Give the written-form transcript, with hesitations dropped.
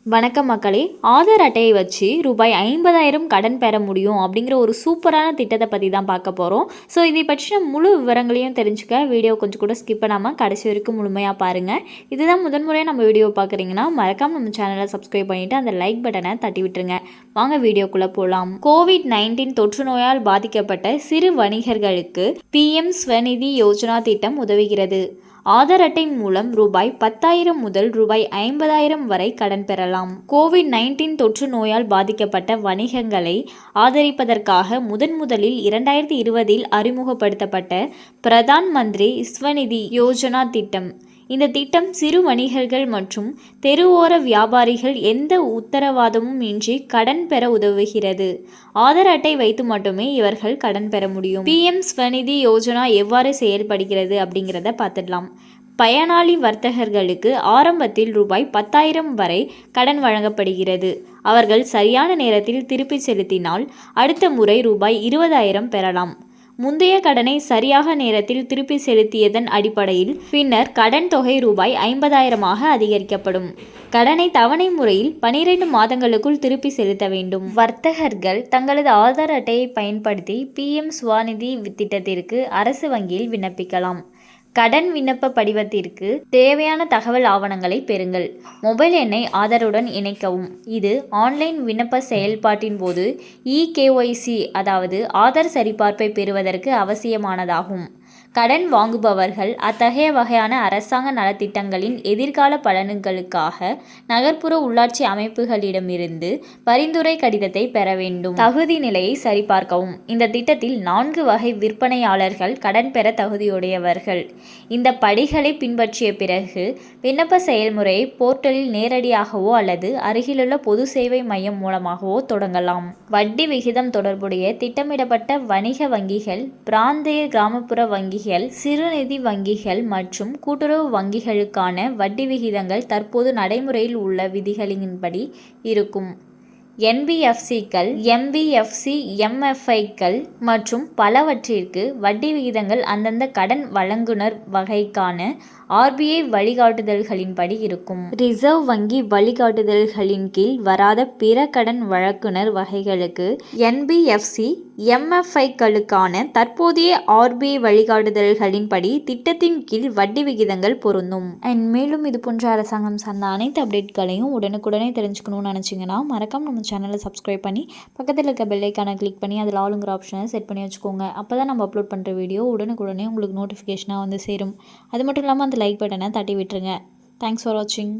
வணக்கம் மக்களே. ஆதார் அட்டையை வச்சு ரூபாய் 50,000 கடன் பெற முடியும் அப்படிங்கிற ஒரு சூப்பரான திட்டத்தை பற்றி தான் பார்க்க போகிறோம். ஸோ இதை பற்றின முழு விவரங்களையும் தெரிஞ்சுக்க வீடியோ கொஞ்சம் கூட ஸ்கிப் பண்ணாமல் கடைசி வரைக்கும் முழுமையாக பாருங்கள். இதுதான் முதன்முறையாக நம்ம வீடியோ பார்க்குறீங்கன்னா மறக்காமல் நம்ம சேனலை சப்ஸ்கிரைப் பண்ணிவிட்டு அந்த லைக் பட்டனை தட்டி விட்டுருங்க. வாங்க வீடியோக்குள்ளே போகலாம். கோவிட்-19 தொற்று நோயால் பாதிக்கப்பட்ட சிறு வணிகர்களுக்கு PM ஸ்வநிதி யோஜனா திட்டம் உதவுகிறது. ஆதார் அட்டை மூலம் ரூபாய் 10,000 முதல் ரூபாய் 50,000 வரை கடன் பெறலாம். கோவிட்-19 தொற்று நோயால் பாதிக்கப்பட்ட வணிகங்களை ஆதரிப்பதற்காக முதலில் 2020 அறிமுகப்படுத்தப்பட்ட பிரதான் மந்திரி ஸ்வநிதி யோஜனா திட்டம். இந்த திட்டம் சிறு வணிகர்கள் மற்றும் தெருவோர வியாபாரிகள் எந்த உத்தரவாதமும் இன்றி கடன் பெற உதவுகிறது. ஆதார் அட்டை வைத்து மட்டுமே இவர்கள் கடன் பெற முடியும். PM ஸ்வநிதி யோஜனா எவ்வாறு செயல்படுகிறது அப்படிங்கிறத பார்த்துடலாம். பயனாளி வர்த்தகர்களுக்கு ஆரம்பத்தில் ரூபாய் 10,000 வரை கடன் வழங்கப்படுகிறது. அவர்கள் சரியான நேரத்தில் திருப்பி செலுத்தினால் அடுத்த முறை ரூபாய் 20,000 பெறலாம். முந்தைய கடனை சரியாக நேரத்தில் திருப்பி செலுத்தியதன் அடிப்படையில் பின்னர் கடன் தொகை ரூபாய் 50,000 அதிகரிக்கப்படும். கடனை தவணை முறையில் 12 மாதங்களுக்குள் திருப்பி செலுத்த வேண்டும். வர்த்தகர்கள் தங்களது ஆதார் அட்டையை பயன்படுத்தி PM ஸ்வநிதி திட்டத்திற்கு அரசு வங்கியில் விண்ணப்பிக்கலாம். கடன் விண்ணப்ப படிவத்திற்கு தேவையான தகவல் ஆவணங்களை பெறுங்கள். மொபைல் எண்ணை ஆதாருடன் இணைக்கவும். இது ஆன்லைன் விண்ணப்ப செயல்பாட்டின் போது eKYC அதாவது ஆதார் சரிபார்ப்பை பெறுவதற்கு அவசியமானதாகும். கடன் வாங்குபவர்கள் அத்தகைய வகையான அரசாங்க நலத்திட்டங்களின் எதிர்கால பலன்களுக்காக நகர்ப்புற உள்ளாட்சி அமைப்புகளிடமிருந்து பரிந்துரை கடிதத்தை பெற வேண்டும். தகுதி நிலையை சரிபார்க்கவும். இந்த திட்டத்தில் 4 வகை விற்பனையாளர்கள் கடன் பெற தகுதியுடையவர்கள். இந்த படிகளை பின்பற்றிய பிறகு விண்ணப்ப செயல்முறையை போர்ட்டலில் நேரடியாகவோ அல்லது அருகிலுள்ள பொது சேவை மையம் மூலமாகவோ தொடங்கலாம். வட்டி விகிதம் தொடர்புடைய திட்டமிடப்பட்ட வணிக வங்கிகள், பிராந்திய கிராமப்புற வங்கிகள், சிறுநிதி வங்கிகள் மற்றும் கூட்டுறவு வங்கிகளுக்கான வட்டி விகிதங்கள் தற்போது நடைமுறையில் உள்ள விதிகளின்படி இருக்கும். NBFCக்கள், MBFC, MFIக்கள் மற்றும் பலவற்றிற்கு வட்டி விகிதங்கள் அந்தந்த கடன் வழங்குனர் வகைக்கான RBI வழிகாட்டுதல்களின்படி இருக்கும். ரிசர்வ் வங்கி வழிகாட்டுதல்களின் கீழ் வராத பிற கடன் வழங்குனர் வகைகளுக்கு NBFC, MFIக்களுக்கான தற்போதைய RBI வழிகாட்டுதல்களின்படி திட்டத்தின் கீழ் வட்டி விகிதங்கள் பொருந்தும். மேலும் இது போன்ற அரசாங்கம் சார்ந்த அனைத்து அப்டேட்களையும் உடனுக்குடனே தெரிஞ்சுக்கணும்னு நினச்சிங்கன்னா மறக்காம நம்ம சேனலை சப்ஸ்கிரைப் பண்ணி பக்கத்தில் இருக்க பெல் ஐக்கானை கிளிக் பண்ணி அதில் ஆளுங்கிற ஆப்ஷனை செட் பண்ணி வச்சுக்கோங்க. அப்போ தான் நம்ம அப்லோட் பண்ணுற வீடியோ உடனுக்குடனே உங்களுக்கு நோட்டிஃபிகேஷனாக வந்து சேரும். அது மட்டும் இல்லாமல் அந்த லைக் பட்டனை தட்டி விட்டுருங்க. தேங்க்ஸ் ஃபார் வாட்சிங்.